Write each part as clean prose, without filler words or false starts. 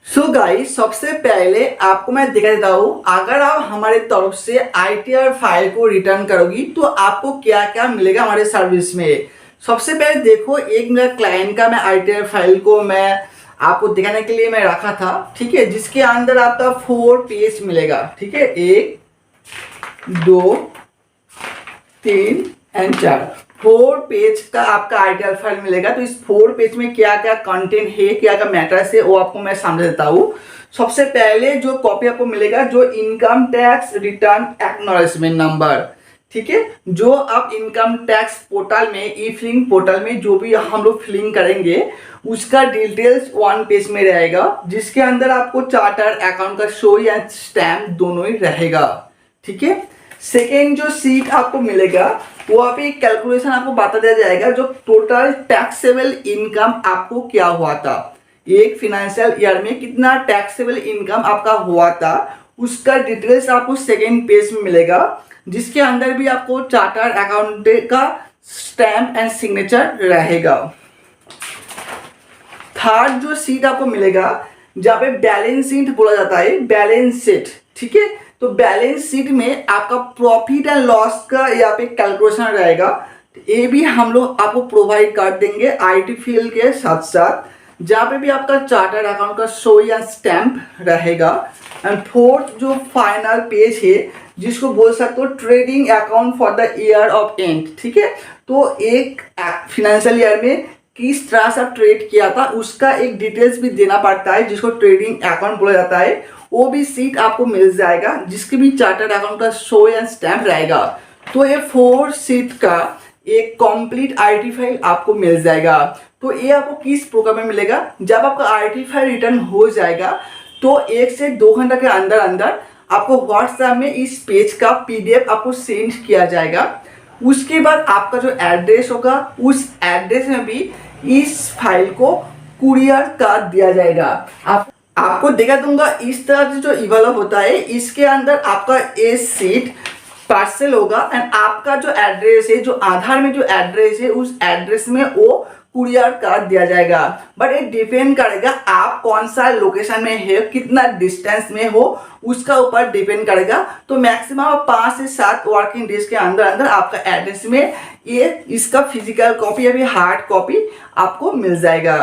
So guys, सबसे पहले आपको मैं दिखा देता हूँ। अगर आप हमारे तरफ से आईटीआर फाइल को रिटर्न करोगी तो आपको क्या क्या मिलेगा हमारे सर्विस में। सबसे पहले देखो, एक मेरा क्लाइंट का मैं आईटीआर फाइल को मैं आपको दिखाने के लिए मैं रखा था, ठीक है, जिसके अंदर आपका 4 पेज मिलेगा, ठीक है, 1 2 3 एंड 4 4 पेज का आपका आईटीआर फाइल मिलेगा। तो इस 4 पेज में क्या क्या कंटेंट है, क्या क्या मैटर्स है, वो आपको मैं समझ देता हूँ। सबसे पहले जो कॉपी आपको मिलेगा, जो income tax return acknowledgement number, ठीक है, जो आप इनकम टैक्स पोर्टल में ई फिलिंग पोर्टल में जो भी हम लोग फिलिंग करेंगे उसका डिटेल्स 1 पेज में रहेगा, जिसके अंदर आपको चार्टर अकाउंट का शो या स्टैम्प दोनों ही रहेगा, ठीक है। सेकेंड जो सीट आपको मिलेगा, वहाँ पे कैलकुलेशन आपको बता दिया जाएगा, जो टोटल टैक्सेबल इनकम आपको क्या हुआ था, एक फाइनेंशियल ईयर में कितना टैक्सेबल इनकम आपका हुआ था, उसका डिटेल्स आपको सेकेंड पेज में मिलेगा, जिसके अंदर भी आपको चार्टर अकाउंट का स्टैम्प एंड सिग्नेचर रहेगा। थर्ड जो सीट आपको मिलेगा, जहाँ पे बैलेंस शीट बोला जाता है, बैलेंस शीट, ठीक है। तो बैलेंस शीट में आपका प्रॉफिट एंड लॉस का यहाँ पे कैलकुलेशन रहेगा। ये भी हम लोग आपको प्रोवाइड कर देंगे आईटी फील्ड के साथ साथ, जहाँ पे भी आपका चार्टर अकाउंट का शो या स्टैम्प रहेगा। एंड फोर्थ जो फाइनल पेज है, जिसको बोल सकते हो trading account for the year of and, ठीक है। तो एक फाइनेंशियल ईयर में किस तरह से ट्रेड किया था उसका एक डिटेल्स भी देना पड़ता है, जिसको ट्रेडिंग अकाउंट बोला जाता है। वो भी सीट आपको मिल जाएगा, जिसके भी चार्टर्ड अकाउंट का शो एंड स्टैम्प रहेगा। तो ये 4 सीट का एक कंप्लीट आईटी फाइल आपको मिल जाएगा। तो ये आपको किस प्रोग्राम में मिलेगा, जब आपका आईटी फाइल रिटर्न हो जाएगा तो 1 से 2 घंटा के अंदर अंदर आपको व्हाट्सएप में इस पेज का पीडीएफ आपको सेंड किया जाएगा। उसके बाद आपका जो एड्रेस होगा, उस एड्रेस में भी इस फाइल को कुरियर कर दिया जाएगा। आपको दिखा दूंगा इस तरह से जो इवॉल्व होता है। इसके अंदर आपका ए सीट पार्सल होगा एंड आपका जो एड्रेस है, जो आधार में जो एड्रेस है, उस एड्रेस में वो कुरियर कर दिया जाएगा। बट ये डिपेंड करेगा आप कौन सा लोकेशन में है, कितना डिस्टेंस में हो, उसका ऊपर डिपेंड करेगा। तो मैक्सिमम 5 से 7 वर्किंग डेज के अंदर अंदर आपका एड्रेस में ये इसका फिजिकल कॉपी या फिर हार्ड कॉपी आपको मिल जाएगा।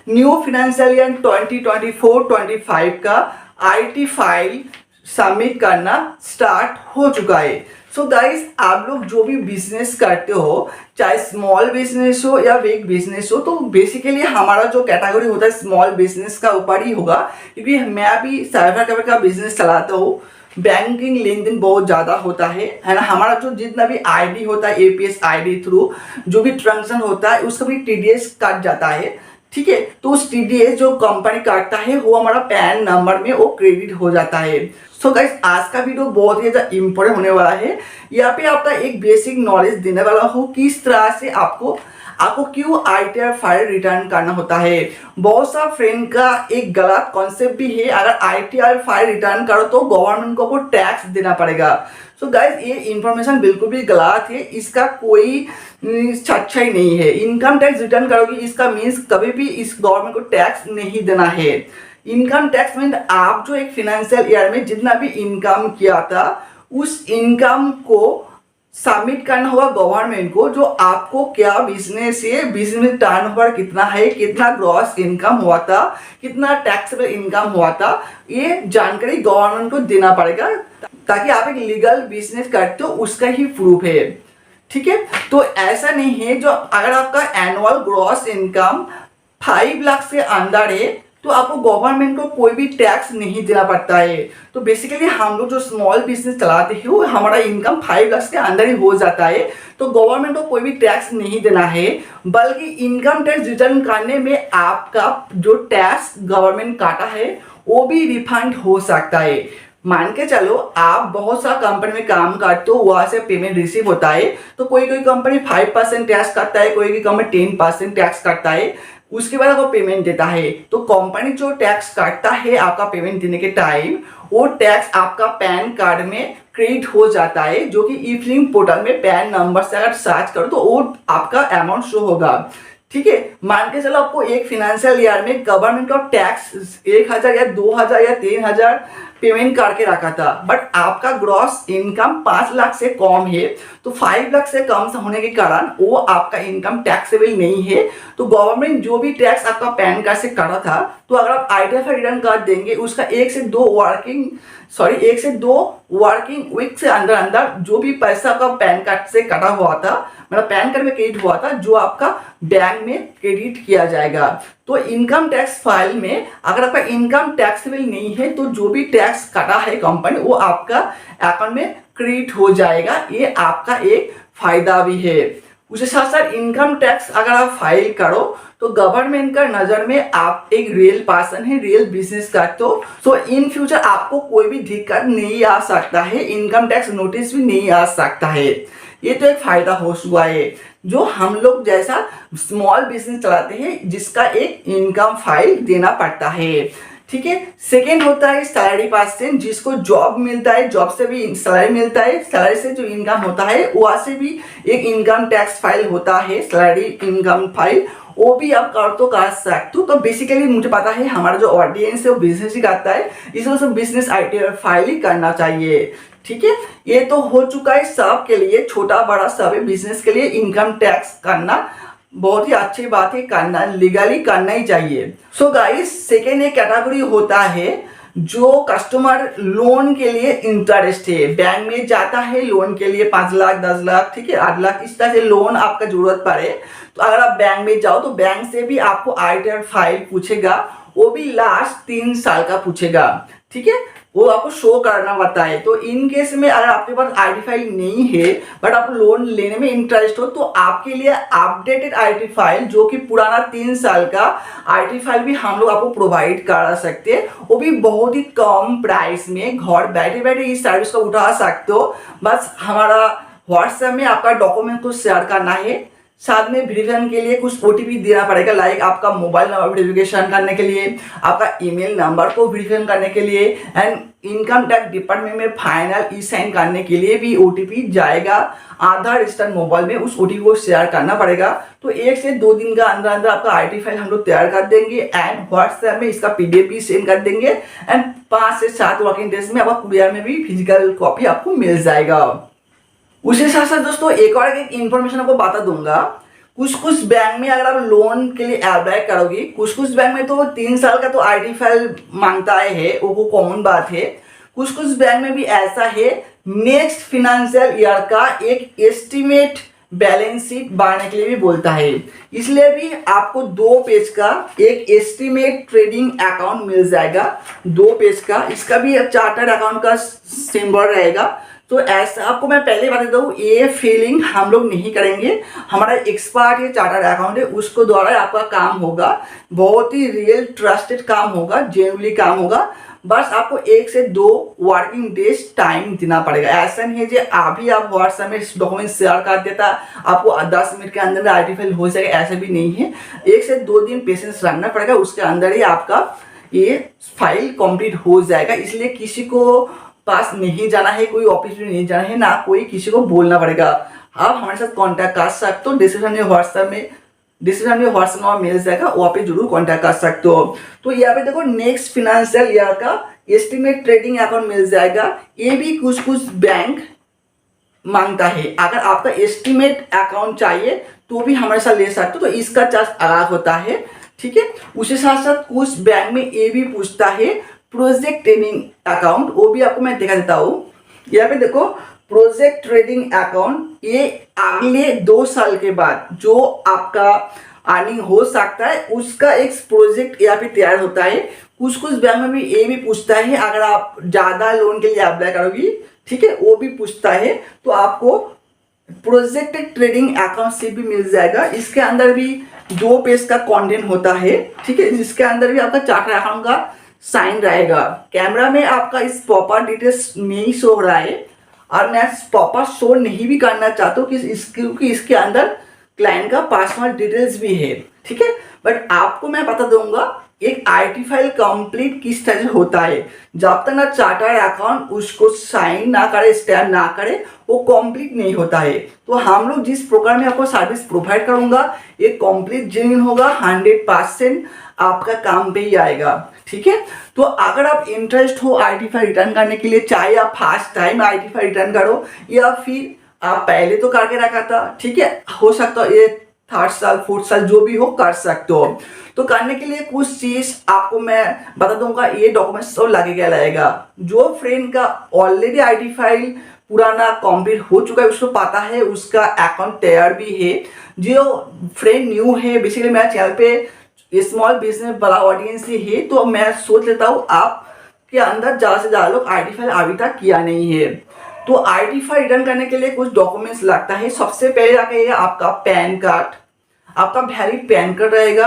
न्यू फाइनेंशियल ईयर 2024-25 का आईटी फाइल सबमिट करना स्टार्ट हो चुका है। सो गाइस, आप लोग जो भी बिजनेस करते हो, चाहे स्मॉल बिजनेस हो या बिग बिजनेस हो, तो बेसिकली हमारा जो कैटेगरी होता है स्मॉल बिजनेस का ऊपर ही होगा, क्योंकि मैं भी साइबर कैफे का बिजनेस चलाता हूँ। बैंकिंग लेन देन बहुत ज़्यादा होता है ना। हमारा जो जितना भी आईडी होता है, एपीएस आईडी थ्रू जो भी ट्रांजेक्शन होता है, उसका भी टीडीएस कट जाता है, ठीक है। तो उस टीडीएस जो कंपनी काटता है वो हमारा पैन नंबर में वो क्रेडिट हो जाता है। सो गाइस, आज का वीडियो बहुत ही ज़्यादा इंपॉर्टेंट होने वाला है। यहाँ पे आपका एक बेसिक नॉलेज देने वाला हूँ, किस तरह से आपको क्यों आईटीआर फाइल रिटर्न करना होता है। बहुत सा फ्रेंड का एक गलत कॉन्सेप्ट भी है, अगर आईटीआर फाइल रिटर्न करो तो गवर्नमेंट को टैक्स देना पड़ेगा। सो गाइस, ये इंफॉर्मेशन बिल्कुल भी गलत है, इसका कोई सच्चाई नहीं है। इनकम टैक्स रिटर्न करोगे इसका मीन्स कभी भी इस गवर्नमेंट को टैक्स नहीं देना है। इनकम टैक्स मीन आप जो एक फाइनेंशियल ईयर में जितना भी इनकम किया था, उस इनकम को सबमिट करना होगा गवर्नमेंट को, जो आपको क्या बिजनेस है, बिजनेस टर्नओवर कितना है, कितना ग्रॉस इनकम हुआ था, कितना टैक्सेबल इनकम हुआ था, ये जानकारी गवर्नमेंट को देना पड़ेगा, ताकि आप एक लीगल बिजनेस करते हो उसका ही प्रूफ है, ठीक है। तो ऐसा नहीं है जो अगर आपका एनुअल ग्रॉस इनकम 5 लाख से अंदर है तो आपको गवर्नमेंट को कोई भी टैक्स नहीं देना पड़ता है। तो बेसिकली हम लोग जो स्मॉल बिजनेस चलाते हैं, वो हमारा इनकम 5 लाख के अंदर ही हो जाता है, तो गवर्नमेंट को कोई भी टैक्स नहीं देना है, बल्कि इनकम टैक्स रिटर्न करने में आपका जो टैक्स गवर्नमेंट काटा है वो भी रिफंड हो सकता है। मान के चलो आप बहुत सा कंपनी में काम करते हो, वहां से पेमेंट रिसीव होता है, तो कोई कंपनी 5% टैक्स काटता है, कोई कंपनी 10% टैक्स काटता है, उसके बाद आपको पेमेंट देता है। तो कंपनी जो टैक्स काटता है आपका पेमेंट देने के टाइम, वो टैक्स आपका पैन कार्ड में क्रेडिट हो जाता है, जो कि ई फिलिंग पोर्टल में पैन नंबर से अगर सर्च करो तो वो आपका अमाउंट शो होगा, ठीक है। मान के चलो आपको एक फाइनेंशियल ईयर में गवर्नमेंट का टैक्स 1,000 या 2,000 या 3,000 पेमेंट करके रखा था, बट आपका ग्रॉस इनकम 5 लाख से कम है, तो 5 लाख से कम होने के कारण वो आपका इनकम टैक्सेबल नहीं है। तो गवर्नमेंट जो भी टैक्स आपका पैन कार्ड से काटा था, तो अगर आप ITFR रिटर्न कर देंगे, उसका 1 से 2 वर्किंग वीक से अंदर अंदर जो भी पैसा आपका पैन कार्ड से कटा हुआ था, मतलब पैन कार्ड में क्रेडिट हुआ था, जो आपका बैंक में क्रेडिट किया जाएगा। तो इनकम टैक्स फाइल में अगर आपका इनकम टैक्सेबल नहीं है, तो जो भी टैक्स कटा है कंपनी, वो आपका अकाउंट में क्रेडिट हो जाएगा। ये आपका एक फायदा भी है। उसके साथ साथ इनकम टैक्स अगर आप फाइल करो, तो गवर्नमेंट का नजर में आप एक रियल पर्सन है, रियल बिजनेस करते हो, तो इन फ्यूचर आपको कोई भी दिक्कत नहीं आ सकता है, इनकम टैक्स नोटिस भी नहीं आ सकता है। ये तो एक फायदा हो हुआ है जो हम लोग जैसा स्मॉल बिजनेस चलाते हैं, जिसका एक इनकम फाइल देना पड़ता है। ठीक है। सेकेंड होता है सैलरी पर्सन, जिसको जॉब मिलता है, जॉब से भी सैलरी मिलता है, सैलरी से जो इनकम होता है वहां से भी एक इनकम टैक्स फाइल होता है, सैलरी इनकम फाइल, वो भी आप कर सकते हो। तो बेसिकली मुझे पता है हमारा जो ऑडियंस है वो बिजनेस ही करता है, इसलिए सब बिजनेस ITFR फाइल ही करना चाहिए। ठीक है। ये तो हो चुका है सब के लिए, छोटा बड़ा सब बिजनेस के लिए इनकम टैक्स करना बहुत ही अच्छी बात है, करना लीगली करना ही चाहिए। सो गाइस, सेकेंड एक कैटेगरी होता है जो कस्टमर लोन के लिए इंटरेस्ट है, बैंक में जाता है लोन के लिए 5 लाख 10 लाख, ठीक है, 8 लाख, इस तरह से लोन आपका जरूरत पड़े, तो अगर आप बैंक में जाओ तो बैंक से भी आपको ITFR फाइल पूछेगा, वो भी लास्ट 3 साल का पूछेगा। ठीक है, वो आपको शो करना पड़ता है। तो इन केस में अगर आपके पास ITFR फाइल नहीं है, बट आप लोन लेने में इंटरेस्ट हो, तो आपके लिए अपडेटेड ITFR फाइल, जो कि पुराना 3 साल का ITFR फाइल भी हम लोग आपको प्रोवाइड करा सकते हैं, वो भी बहुत ही कम प्राइस में घर बैठे बैठे इस सर्विस को उठा सकते हो। बस हमारा व्हाट्सएप में आपका डॉक्यूमेंट को शेयर करना है, साथ में वेरिफिकेशन के लिए कुछ OTP देना पड़ेगा, लाइक आपका मोबाइल नंबर वेरिफिकेशन करने के लिए, आपका ईमेल नंबर को वेरिफिकेशन करने के लिए, एंड इनकम टैक्स डिपार्टमेंट में फाइनल साइन करने के लिए भी OTP जाएगा। आधार रजिस्टर्ड मोबाइल में उस OTP को शेयर करना पड़ेगा। तो 1 से 2 दिन का अंदर अंदर आपका ITFR फाइल हम लोग तैयार कर देंगे, एंड व्हाट्सएप में इसका PDF भी सेंड कर देंगे, एंड 5 से 7 वर्किंग डेज में आपका कुरियर में भी फिजिकल कॉपी आपको मिल जाएगा। उसके साथ साथ दोस्तों एक और एक इन्फॉर्मेशन आपको बता दूंगा, कुछ बैंक में अगर आप लोन के लिए अप्लाई करोगे, कुछ बैंक में तो 3 साल का तो ITFR फाइल मांगता है, वो कॉमन बात है। कुछ बैंक में भी ऐसा है, नेक्स्ट फाइनेंशियल ईयर का एक एस्टिमेट बैलेंस शीट बनाने के लिए भी बोलता है, इसलिए भी आपको 2 पेज का एक एस्टिमेट ट्रेडिंग अकाउंट मिल जाएगा, 2 पेज का, इसका भी चार्टर्ड अकाउंट का सिंबल रहेगा। तो ऐसा आपको मैं पहले बता देता हूँ, ये फीलिंग हम लोग नहीं करेंगे, हमारा एक्सपर्ट है चार्टर्ड अकाउंट है, उसको द्वारा आपका काम होगा, बहुत ही रियल ट्रस्टेड काम होगा, जेन्युइनली काम होगा। बस आपको 1 से 2 वर्किंग डेज टाइम देना पड़ेगा। ऐसा नहीं है कि अभी आप व्हाट्सएप में डॉक्यूमेंट शेयर कर देता आपको 10 मिनट के अंदर ITFR फाइल हो जाएगा, ऐसा भी नहीं है। 1 से 2 दिन पेशेंस रखना पड़ेगा, उसके अंदर ही आपका ये फाइल कंप्लीट हो जाएगा। इसलिए किसी को पास नहीं जाना है, कोई ऑफिस में नहीं जाना है, ना कोई किसी को बोलना पड़ेगा। आप हमारे साथ कांटेक्ट कर सकते हो, डिस्क्रिप्शन में व्हाट्सएप नंबर मिल जाएगा, वहाँ पे जरूर कांटेक्ट कर सकते हो। तो यहाँ पे देखो, नेक्स्ट फाइनेंशियल ईयर का एस्टिमेट ट्रेडिंग अकाउंट मिल जाएगा, ये भी कुछ बैंक मांगता है। अगर आपका एस्टिमेट अकाउंट चाहिए तो भी हमारे साथ ले सकते हो, तो इसका चार्ज अलग होता है। ठीक है। उसके साथ साथ कुछ बैंक में ये भी पूछता है प्रोजेक्ट ट्रेडिंग अकाउंट, वो भी आपको मैं दिखा देता हूँ। यहाँ पे देखो, प्रोजेक्ट ट्रेडिंग अकाउंट, ये अगले 2 साल के बाद जो आपका अर्निंग हो सकता है, उसका एक प्रोजेक्ट यहाँ पे तैयार होता है। कुछ बैंक में भी ये भी पूछता है, अगर आप ज़्यादा लोन के लिए अप्लाई करोगी, ठीक है, वो भी पूछता है, तो आपको प्रोजेक्ट ट्रेडिंग अकाउंट से भी मिल जाएगा। इसके अंदर भी 2 पेज का कंटेंट होता है, ठीक है, जिसके अंदर भी आपका चार्टर्ड अकाउंट का साइन रहेगा। कैमरा में आपका इस प्रॉपर डिटेल्स नहीं शो हो रहा है, और मैं प्रॉपर शो नहीं भी करना चाहता हूँ क्योंकि इसके अंदर क्लाइंट का पर्सनल डिटेल्स भी है। ठीक है, बट आपको मैं बता दूंगा, एक आईटी फाइल कंप्लीट किस तरह से होता है, जब तक ना चार्टर अकाउंट उसको साइन ना करे, स्टैम्प ना करे, वो कंप्लीट नहीं होता है। तो हम लोग जिस प्रोग्राम में आपको सर्विस प्रोवाइड करूंगा ये कंप्लीट जेन्युइन होगा, 100% आपका काम पे ही आएगा। ठीक है, तो अगर आप इंटरेस्ट हो आईटी फाइल रिटर्न करने के लिए, चाहे आप first time IT file return करो या फिर आप पहले तो करके रखा था, ठीक है, हो सकता है ये 3rd साल 4th साल जो भी हो कर सकते हो। तो करने के लिए कुछ चीज आपको मैं बता दूंगा, ये डॉक्यूमेंट्स तो लगेगा। जो फ्रेंड का ऑलरेडी आईटी फाइल पुराना कंप्लीट हो चुका है, उसको पता है, उसका अकाउंट तैयार भी है। जो फ्रेंड न्यू है, बेसिकली मेरा चैनल पे स्मॉल बिजनेस बड़ा ऑडियंस ही है, तो मैं सोच लेता हूँ आपके अंदर ज़्यादा से ज़्यादा लोग आईटी फाइल अभी तक किया नहीं है। तो आईटी फाइल रिटर्न करने के लिए कुछ डॉक्यूमेंट्स लगता है। सबसे पहले आके आपका पैन कार्ड, आपका वैलिड पैन कार्ड रहेगा,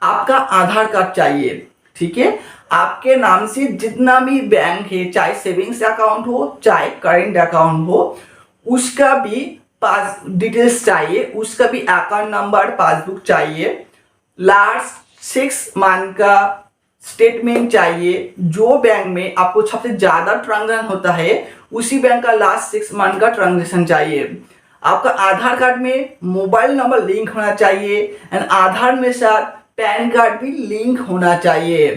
आपका आधार कार्ड चाहिए। ठीक है, आपके नाम से जितना भी बैंक है, चाहे सेविंग्स अकाउंट हो चाहे करेंट अकाउंट हो, उसका भी पास डिटेल्स चाहिए, उसका भी अकाउंट नंबर पासबुक चाहिए, लास्ट 6 मंथ का स्टेटमेंट चाहिए। जो बैंक में आपको सबसे ज़्यादा ट्रांजैक्शन होता है उसी बैंक का लास्ट 6 मंथ का ट्रांजैक्शन चाहिए। आपका आधार कार्ड में मोबाइल नंबर लिंक होना चाहिए एंड आधार में साथ पैन कार्ड भी लिंक होना चाहिए।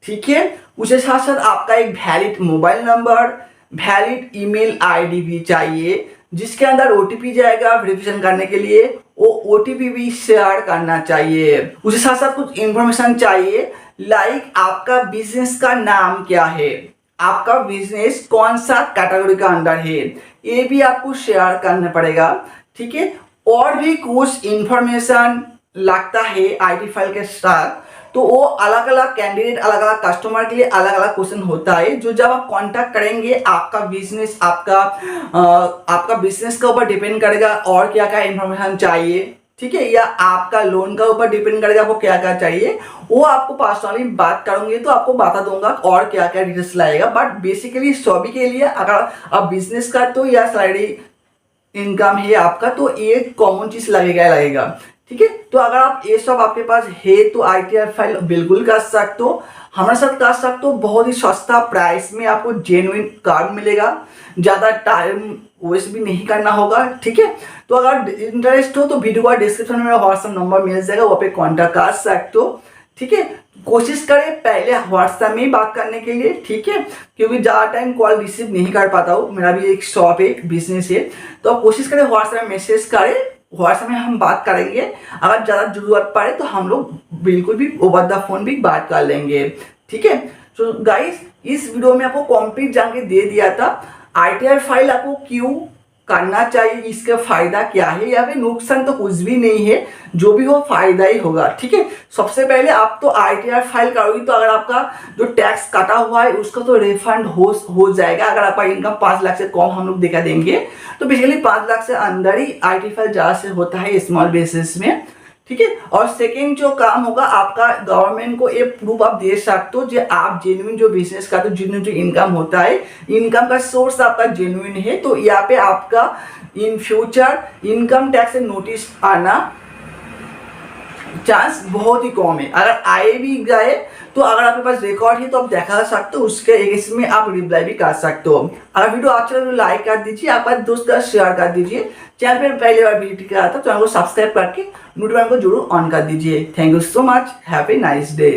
ठीक है, उसके साथ साथ आपका एक valid mobile number, valid email ID भी चाहिए, जिसके अंदर ओटीपी जाएगा वेरिफिकेशन करने के लिए, वो ओटीपी भी शेयर करना चाहिए। उसके साथ साथ कुछ इंफॉर्मेशन चाहिए, लाइक आपका बिजनेस का नाम क्या है, आपका बिजनेस कौन सा कैटेगरी का अंदर है, ये भी आपको शेयर करना पड़ेगा। ठीक है, और भी कुछ इंफॉर्मेशन लगता है आईटी फाइल के साथ, तो वो अलग अलग कैंडिडेट, अलग अलग कस्टमर के लिए अलग अलग क्वेश्चन होता है, जो जब आप कांटेक्ट करेंगे आपका बिजनेस, आपका बिजनेस के ऊपर डिपेंड करेगा और क्या क्या इंफॉर्मेशन चाहिए। ठीक है, या आपका लोन का ऊपर डिपेंड करेगा आपको क्या क्या चाहिए, वो आपको पर्सनली बात करूंगी तो आपको बता दूंगा और क्या क्या डिटेल्स लाएगा। बट बेसिकली सभी के लिए अगर आप बिजनेस का तो या सैलरी इनकम है आपका, तो ये कॉमन चीज लगेगा। ठीक है, तो अगर आप ये सब आपके पास है तो आईटीआर फाइल बिल्कुल कर सकते हो, हमारे साथ कर सकते हो। बहुत ही सस्ता प्राइस में आपको जेन्युइन कार्ड मिलेगा, ज़्यादा टाइम वेस्ट भी नहीं करना होगा। ठीक है, तो अगर इंटरेस्ट हो तो वीडियो का डिस्क्रिप्शन में मेरा व्हाट्सएप नंबर मिल जाएगा, वहाँ पे कॉन्टैक्ट कर सकते हो। ठीक है, कोशिश करें पहले व्हाट्सएप में ही बात करने के लिए। ठीक है, क्योंकि ज़्यादा टाइम कॉल रिसीव नहीं कर पाता हूँ, मेरा भी एक शॉप है, एक बिजनेस है, तो कोशिश करें व्हाट्सएप में मैसेज करें, व्हाट्सएप में हम बात करेंगे। अगर ज़्यादा जरूरत पड़े तो हम लोग बिल्कुल भी ओवर द फोन भी बात कर लेंगे। ठीक है, तो गाइस इस वीडियो में आपको कंप्लीट जानकारी दे दिया था आईटीआर फाइल आपको क्यों करना चाहिए, इसका फायदा क्या है, या फिर नुकसान तो कुछ भी नहीं है, जो भी हो फायदा ही होगा। ठीक है, सबसे पहले आप तो आईटीआर फाइल करोगे तो अगर आपका जो टैक्स काटा हुआ है उसका तो रिफंड हो जाएगा। अगर आपका इनकम 5 लाख से कम हम लोग दिखा देंगे, तो बेसिकली 5 लाख से अंदर ही आईटी फाइल ज़्यादा से होता है स्मॉल बिजनेस में। ठीक है, और सेकेंड जो काम होगा आपका, गवर्नमेंट को ये प्रूफ आप दे सकते हो जो आप जेन्युइन जो बिजनेस का, तो जेन्युइन जो इनकम होता है, इनकम का सोर्स आपका जेन्युइन है, तो यहाँ पे आपका इन फ्यूचर इनकम टैक्स से नोटिस आना चांस बहुत ही कम है। अगर आए भी जाए तो अगर आपके पास रिकॉर्ड है तो आप दिखा सकते हो, उसके एगेंस्ट में आप रिप्लाई भी कर सकते हो। अगर वीडियो अच्छा लगे तो लाइक कर दीजिए, आपका दोस्त का शेयर कर दीजिए। चैनल पर पहली बार विजिट किया था तो चैनल को सब्सक्राइब करके नोटिफिकेशन को जरूर ऑन कर दीजिए। Thank you so much, have a nice day.